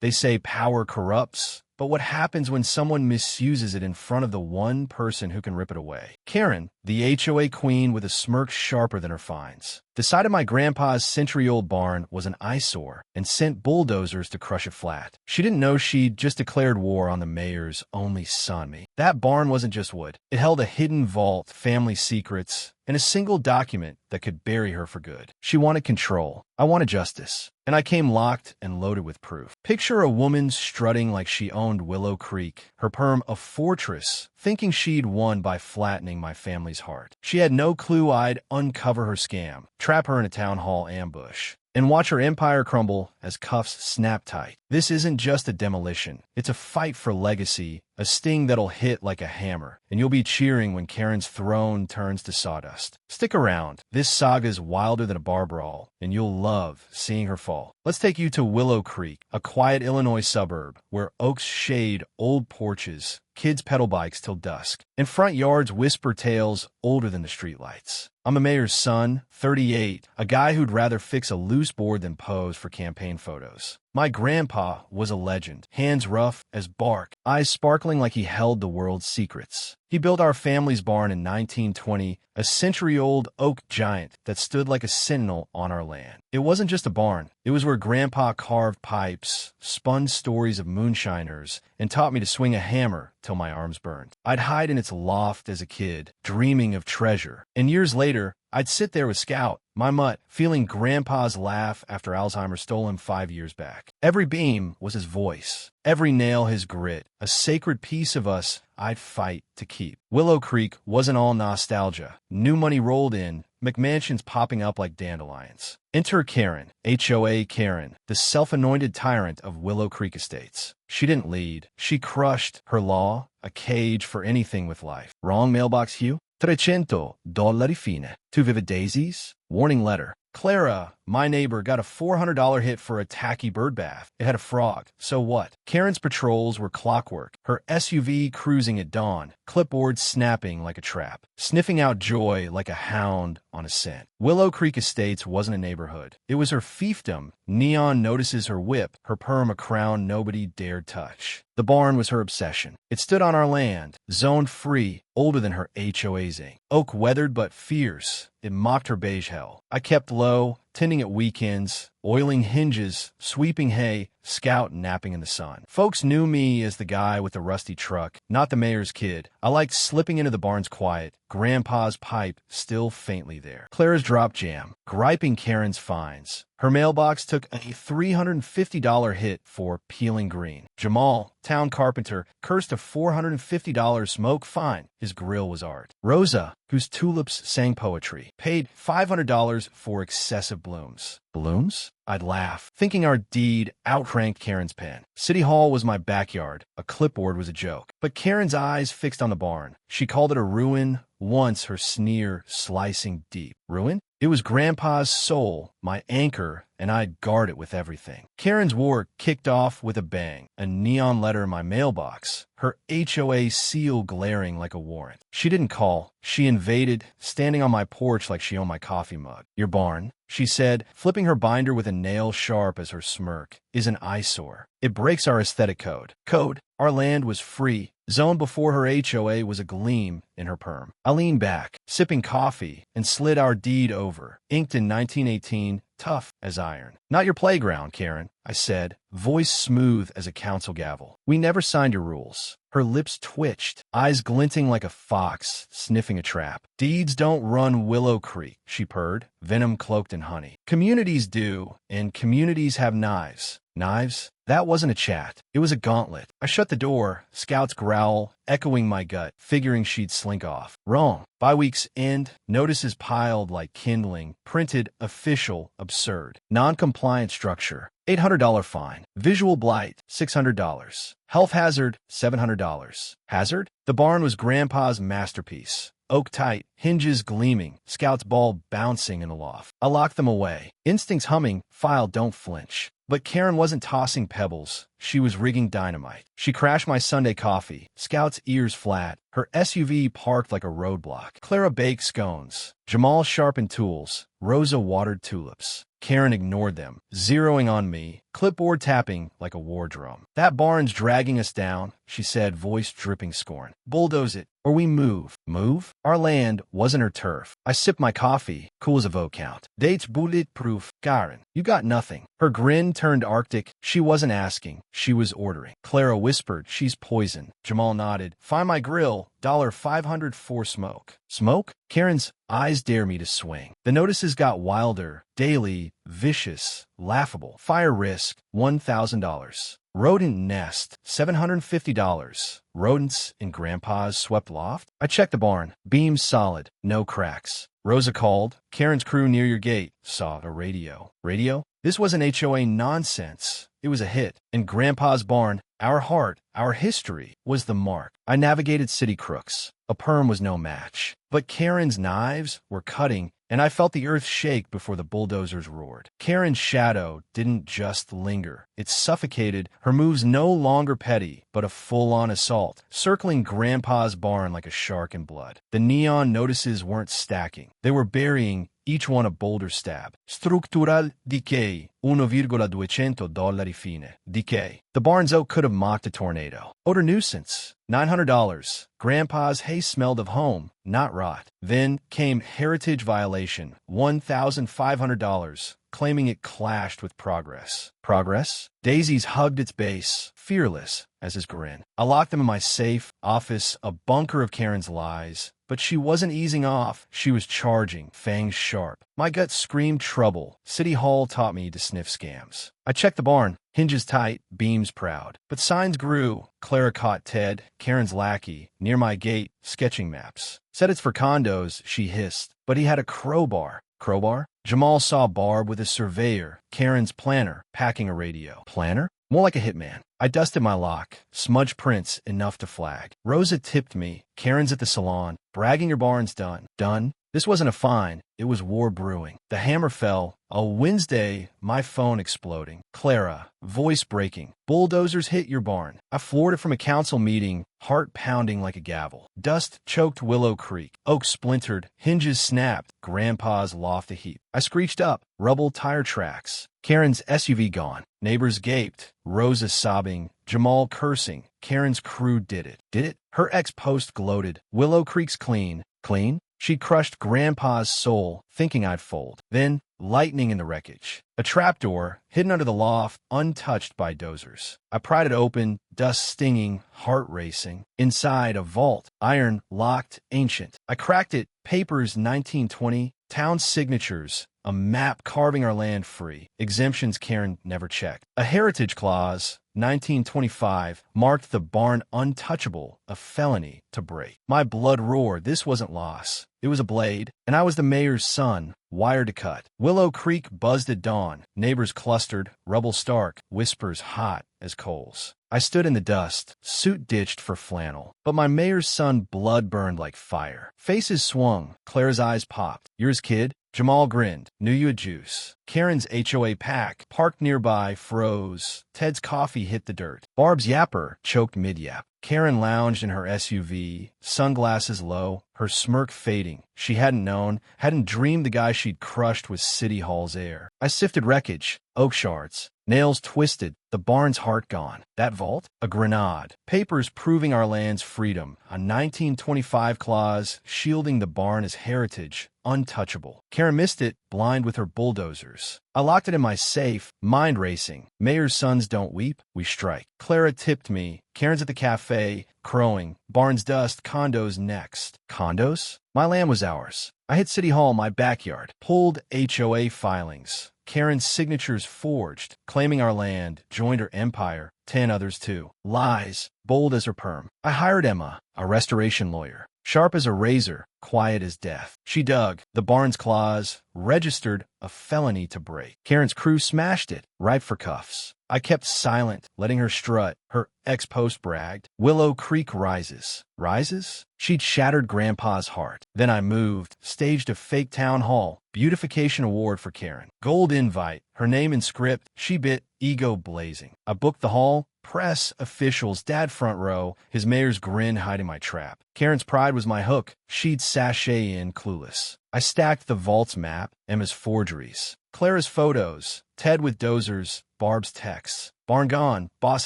They say power corrupts, but what happens when someone misuses it in front of the one person who can rip it away? Karen, the HOA queen with a smirk sharper than her fines, decided my grandpa's century-old barn was an eyesore and sent bulldozers to crush it flat. She didn't know she'd just declared war on the mayor's only son. That barn wasn't just wood. It held a hidden vault, family secrets, and a single document that could bury her for good. She wanted control. I wanted justice. And I came locked and loaded with proof. Picture a woman strutting like she owned Willow Creek, her perm a fortress, thinking she'd won by flattening my family's heart. She had no clue I'd uncover her scam, trap her in a town hall ambush, and watch her empire crumble as cuffs snap tight. This isn't just a demolition. It's a fight for legacy, a sting that'll hit like a hammer, and you'll be cheering when Karen's throne turns to sawdust. Stick around. This saga's wilder than a bar brawl, and you'll love seeing her fall. Let's take you to Willow Creek, a quiet Illinois suburb where oaks shade old porches, kids pedal bikes till dusk, and front yards whisper tales older than the streetlights. I'm a mayor's son, 38, a guy who'd rather fix a loose board than pose for campaign photos. My grandpa was a legend, hands rough as bark, eyes sparkling like he held the world's secrets. He built our family's barn in 1920, a century-old oak giant that stood like a sentinel on our land. It wasn't just a barn. It was where Grandpa carved pipes, spun stories of moonshiners, and taught me to swing a hammer till my arms burned. I'd hide in its loft as a kid, dreaming of treasure. And years later, I'd sit there with Scout, my mutt, feeling Grandpa's laugh after Alzheimer's stole him 5 years back. Every beam was his voice, every nail his grit, a sacred piece of us I'd fight to keep. Willow Creek wasn't all nostalgia. New money rolled in, McMansions popping up like dandelions. Enter Karen, HOA Karen, the self-anointed tyrant of Willow Creek Estates. She didn't lead. She crushed her law, a cage for anything with life. Wrong mailbox hue? $300 fine. Two vivid daisies? Warning letter. Clara, my neighbor, got a $400 hit for a tacky bird bath. It had a frog. So what? Karen's patrols were clockwork, her SUV cruising at dawn, clipboard snapping like a trap, sniffing out joy like a hound on a scent. Willow Creek Estates wasn't a neighborhood. It was her fiefdom. Neon notices her whip, her perm a crown nobody dared touch. The barn was her obsession. It stood on our land, zoned free, older than her HOA's ink. Oak weathered but fierce. It mocked her beige hell. I kept low, tending at weekends, oiling hinges, sweeping hay, Scout napping in the sun. Folks knew me as the guy with the rusty truck, not the mayor's kid. I liked slipping into the barn's quiet, Grandpa's pipe still faintly there. Clara's drop jam, griping Karen's fines. Her mailbox took a $350 hit for peeling green. Jamal, town carpenter, cursed a $450 smoke fine. His grill was art. Rosa, whose tulips sang poetry, paid $500 for excessive blooms. Blooms? I'd laugh, thinking our deed outranked Karen's pen. City Hall was my backyard. A clipboard was a joke. But Karen's eyes fixed on the barn. She called it a ruin, once her sneer slicing deep. Ruin? It was Grandpa's soul, my anchor, and I'd guard it with everything. Karen's war kicked off with a bang, a neon letter in my mailbox, her HOA seal glaring like a warrant. She didn't call. She invaded, standing on my porch like she owned my coffee mug. Your barn, she said, flipping her binder with a nail sharp as her smirk, is an eyesore. It breaks our aesthetic code. Our land was free. Zoned before her HOA was a gleam in her perm. I leaned back, sipping coffee, and slid our deed over, inked in 1918, tough as iron. Not your playground, Karen, I said, voice smooth as a council gavel. We never signed your rules. Her lips twitched, eyes glinting like a fox sniffing a trap. Deeds don't run Willow Creek, she purred, venom cloaked in honey. Communities do, and communities have knives. Knives? That wasn't a chat. It was a gauntlet. I shut the door, Scout's growl echoing my gut, figuring she'd slink off. Wrong. By week's end, notices piled like kindling, printed, official, absurd. Non-compliant structure, $800 fine. Visual blight, $600. Health hazard, $700. Hazard? The barn was Grandpa's masterpiece. Oak tight, hinges gleaming, Scout's ball bouncing in the loft. I locked them away. Instincts humming, file don't flinch. But Karen wasn't tossing pebbles. She was rigging dynamite. She crashed my Sunday coffee, Scout's ears flat, her SUV parked like a roadblock. Clara baked scones. Jamal sharpened tools. Rosa watered tulips. Karen ignored them, zeroing on me, clipboard tapping like a war drum. "That barn's dragging us down," she said, voice dripping scorn. "Bulldoze it, or we move." Move? Our land wasn't her turf. I sipped my coffee, cool as a vote count. "Dates bulletproof, Karen. You got nothing." Her grin turned arctic. She wasn't asking. She was ordering. Clara whispered, "She's poison." Jamal nodded. "Find my grill. $500 for smoke." Smoke? Karen's eyes dare me to swing. The notices got wilder, daily, vicious, laughable. Fire risk, $1,000. Rodent nest, $750. Rodents in Grandpa's swept loft? I checked the barn. Beams solid, no cracks. Rosa called. "Karen's crew near your gate." Saw a radio. Radio? This wasn't HOA nonsense. It was a hit. In Grandpa's barn, our heart, our history, was the mark. I navigated city crooks. A perm was no match. But Karen's knives were cutting, and I felt the earth shake before the bulldozers roared. Karen's shadow didn't just linger. It suffocated, her moves no longer petty, but a full-on assault, circling Grandpa's barn like a shark in blood. The neon notices weren't stacking. They were burying each one a boulder stab. Structural decay, $1,200 fine. Decay. The barn's oak could have mocked a tornado. Odor nuisance, $900. Grandpa's hay smelled of home, not rot. Then came heritage violation, $1,500, claiming it clashed with progress. Progress? Daisy's hugged its base, fearless as his grin. I locked them in my safe, office, a bunker of Karen's lies. But she wasn't easing off. She was charging, fangs sharp. My gut screamed trouble. City Hall taught me to sniff scams. I checked the barn. Hinges tight, beams proud. But signs grew. Clara caught Ted, Karen's lackey, near my gate, sketching maps. "Said it's for condos," she hissed. But he had a crowbar. Crowbar? Jamal saw Barb with a surveyor, Karen's planner, packing a radio. Planner? More like a hitman. I dusted my lock. Smudge prints enough to flag. Rosa tipped me. "Karen's at the salon. Bragging your barn's done." Done? This wasn't a fine. It was war brewing. The hammer fell. A Wednesday, my phone exploding. "Clara," voice breaking. "Bulldozers hit your barn." I floored it from a council meeting, heart pounding like a gavel. Dust choked Willow Creek. Oak splintered. Hinges snapped. Grandpa's loft a heap. I screeched up. Rubble tire tracks. Karen's SUV gone. Neighbors gaped. Rosa sobbing. Jamal cursing. Karen's crew did it. Did it? Her ex-post gloated. "Willow Creek's clean." Clean? She crushed Grandpa's soul, thinking I'd fold. Then, lightning in the wreckage. A trapdoor, hidden under the loft, untouched by dozers. I pried it open, dust stinging, heart racing. Inside, a vault, iron, locked, ancient. I cracked it, papers 1920, town signatures, a map carving our land free. Exemptions Karen never checked. A heritage clause, 1925, marked the barn untouchable, a felony to break. My blood roared. This wasn't loss. It was a blade, and I was the mayor's son, wired to cut. Willow Creek buzzed at dawn. Neighbors clustered, rubble stark, whispers hot as coals. I stood in the dust, suit ditched for flannel. But my mayor's son blood burned like fire. Faces swung. Claire's eyes popped. "Yours, kid?" Jamal grinned. "Knew you a juice." Karen's HOA pack, parked nearby, froze. Ted's coffee hit the dirt. Barb's yapper choked mid-yap. Karen lounged in her SUV, sunglasses low, her smirk fading. She hadn't known, hadn't dreamed the guy she'd crushed was City Hall's heir. I sifted wreckage, oak shards, nails twisted, the barn's heart gone. That vault? A grenade. Papers proving our land's freedom. A 1925 clause shielding the barn as heritage, untouchable. Karen missed it, blind with her bulldozers. I locked it in my safe, mind racing. Mayor's sons don't weep, we strike. Clara tipped me. Karen's at the cafe, crowing. Barn's dust, condos next. Condos? My land was ours. I hit City Hall, my backyard. Pulled HOA filings. Karen's signatures forged, claiming our land, joined her empire, 10 others too. Lies, bold as her perm. I hired Emma, a restoration lawyer. Sharp as a razor, quiet as death. She dug, the barn's clause, registered, a felony to break. Karen's crew smashed it, ripe for cuffs. I kept silent, letting her strut. Her ex-post bragged. Willow Creek rises. Rises? She'd shattered Grandpa's heart. Then I moved, staged a fake town hall. Beautification award for Karen. Gold invite. Her name in script. She bit, ego blazing. I booked the hall. Press, officials, dad front row, his mayor's grin hiding my trap. Karen's pride was my hook. She'd sashay in clueless. I stacked the vault's map, Emma's forgeries, Clara's photos, Ted with dozers, Barb's texts. Barn gone, boss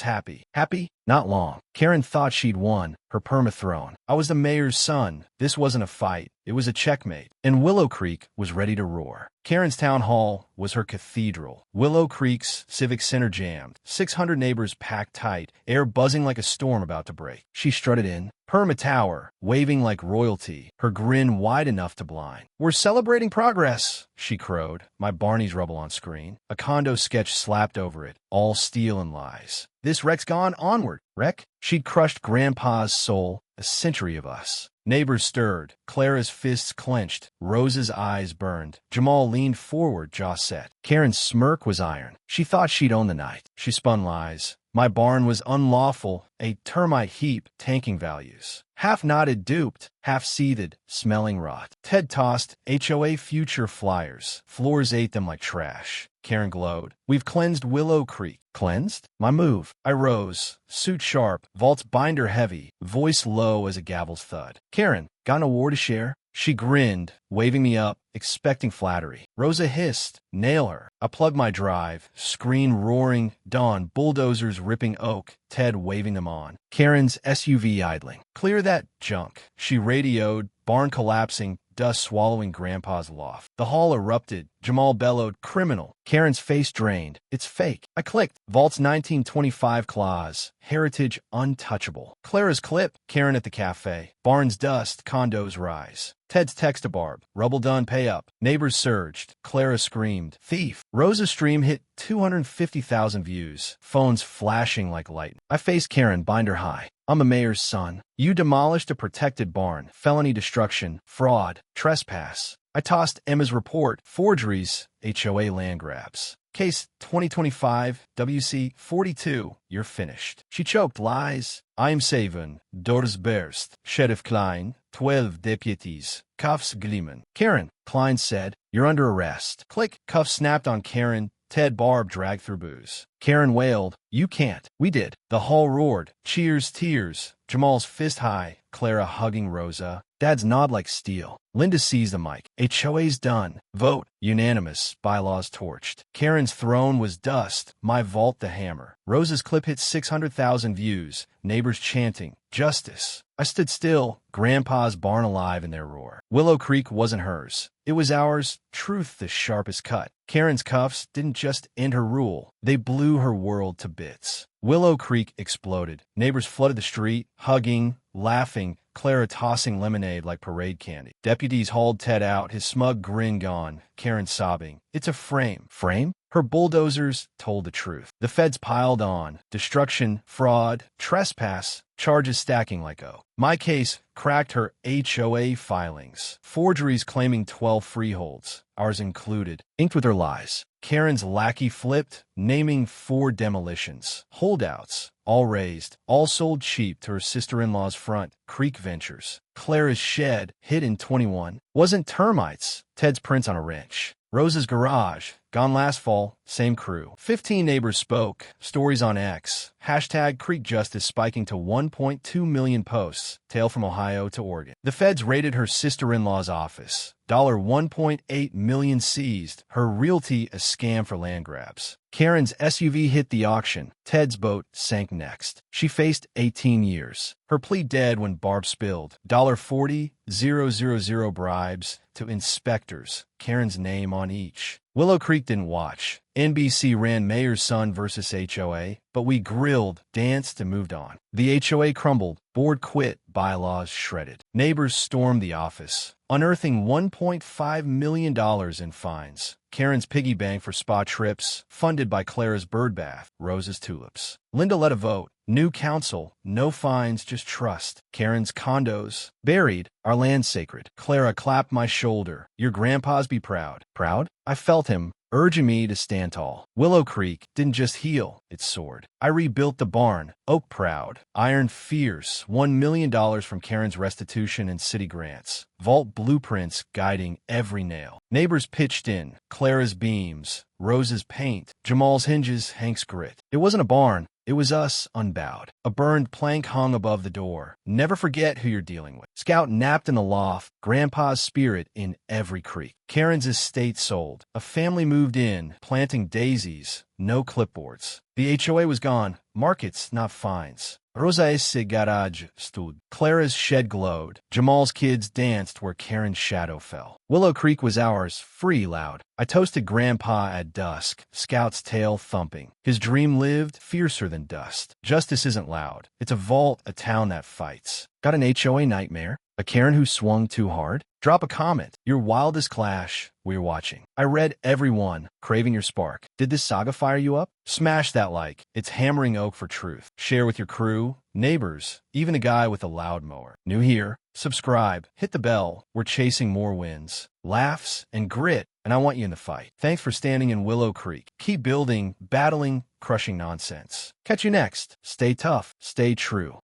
happy. Happy? Not long. Karen thought she'd won, her perma-throne. I was the mayor's son. This wasn't a fight. It was a checkmate. And Willow Creek was ready to roar. Karen's town hall was her cathedral. Willow Creek's civic center jammed. 600 neighbors packed tight, air buzzing like a storm about to break. She strutted in, Perma Tower, waving like royalty, her grin wide enough to blind. "We're celebrating progress," she crowed, my Barney's rubble on screen. A condo sketch slapped over it, all steel and lies. "This wreck's gone onward." Wreck? She'd crushed Grandpa's soul, a century of us. Neighbors stirred. Clara's fists clenched. Rose's eyes burned. Jamal leaned forward, jaw set. Karen's smirk was iron. She thought she'd own the night. She spun lies. My barn was unlawful, a termite heap, tanking values. Half-nodded duped, half-seethed, smelling rot. Ted tossed HOA future flyers. Floors ate them like trash. Karen glowed. "We've cleansed Willow Creek." Cleansed? My move. I rose, suit sharp, vault's binder heavy, voice low as a gavel's thud. "Karen, got an award to share?" She grinned, waving me up, expecting flattery. Rosa hissed, "Nail her." I plugged my drive, screen roaring, dawn, bulldozers ripping oak, Ted waving them on. Karen's SUV idling. "Clear that junk," she radioed, barn collapsing, dust swallowing Grandpa's loft. The hall erupted. Jamal bellowed, "Criminal." Karen's face drained. "It's fake." I clicked. Vault's 1925 clause. Heritage untouchable. Clara's clip. Karen at the cafe. Barn's dust. Condos rise. Ted's text to Barb. "Rubble done, pay up." Neighbors surged. Clara screamed, "Thief." Rosa's stream hit 250,000 views. Phones flashing like lightning. I faced Karen, binder high. "I'm a mayor's son. You demolished a protected barn. Felony destruction. Fraud. Trespass." I tossed Emma's report. Forgeries. HOA land grabs. Case 2025, WC 42. You're finished. She choked. "Lies." "I'm saving. Doors burst. Sheriff Klein. 12 deputies. Cuffs gleaming." "Karen," Klein said, "you're under arrest." Click. Cuffs snapped on Karen. Ted Barb dragged through booze. Karen wailed, "You can't." We did. The hall roared. Cheers, tears. Jamal's fist high. Clara hugging Rosa. Dad's nod like steel. Linda seized the mic. "HOA's done. Vote." Unanimous. Bylaws torched. Karen's throne was dust. My vault the hammer. Rosa's clip hit 600,000 views. Neighbors chanting, "Justice." I stood still. Grandpa's barn alive in their roar. Willow Creek wasn't hers. It was ours. Truth the sharpest cut. Karen's cuffs didn't just end her rule. They blew her world to bits. Willow Creek exploded. Neighbors flooded the street, hugging, laughing, Clara tossing lemonade like parade candy. Deputies hauled Ted out, his smug grin gone. Karen sobbing. "It's a frame." Frame? Her bulldozers told the truth. The feds piled on. Destruction, fraud, trespass, charges stacking like My case cracked her HOA filings. Forgeries claiming 12 freeholds, ours included, inked with her lies. Karen's lackey flipped, naming 4 demolitions. Holdouts, all raised, all sold cheap to her sister-in-law's front, Creek Ventures. Clara's shed, hid in 21, wasn't termites, Ted's prints on a wrench. Rosa's garage, gone last fall, same crew. 15 neighbors spoke, stories on X. Hashtag Creek Justice spiking to 1.2 million posts, tale from Ohio to Oregon. The feds raided her sister-in-law's office. $1.8 million seized, her realty a scam for land grabs. Karen's SUV hit the auction. Ted's boat sank next. She faced 18 years. Her plea dead when Barb spilled. $40,000 bribes to inspectors. Karen's name on each. Willow Creek didn't watch. NBC ran Mayor's Son versus HOA, but we grilled, danced, and moved on. The HOA crumbled. Board quit. Bylaws shredded. Neighbors stormed the office, unearthing $1.5 million in fines. Karen's piggy bank for spa trips, funded by Clara's bird bath, Rosa's tulips. Linda led a vote. New council, no fines, just trust. Karen's condos, buried, our land sacred. Clara clapped my shoulder. Your grandpas be proud. Proud? I felt him, urging me to stand tall. Willow Creek didn't just heal, it soared. I rebuilt the barn, oak proud, iron fierce, $1 million from Karen's restitution and city grants. Vault blueprints guiding every nail. Neighbors pitched in, Clara's beams, Rose's paint, Jamal's hinges, Hank's grit. It wasn't a barn, It was us, unbowed. A burned plank hung above the door. Never forget who you're dealing with. Scout napped in the loft, Grandpa's spirit in every creak. Karen's estate sold. A family moved in, planting daisies, no clipboards. The HOA was gone. Markets, not fines. Rosa's garage stood. Clara's shed glowed. Jamal's kids danced where Karen's shadow fell. Willow Creek was ours, free loud. I toasted Grandpa at dusk, Scout's tail thumping. His dream lived, fiercer than dust. Justice isn't loud. It's a vault, a town that fights. Got an HOA nightmare? A Karen who swung too hard? Drop a comment. Your wildest clash, we're watching. I read every one, craving your spark. Did this saga fire you up? Smash that like. It's hammering oak for truth. Share with your crew, neighbors, even a guy with a loud mower. New here? Subscribe. Hit the bell. We're chasing more wins, laughs, and grit, and I want you in the fight. Thanks for standing in Willow Creek. Keep building, battling, crushing nonsense. Catch you next. Stay tough. Stay true.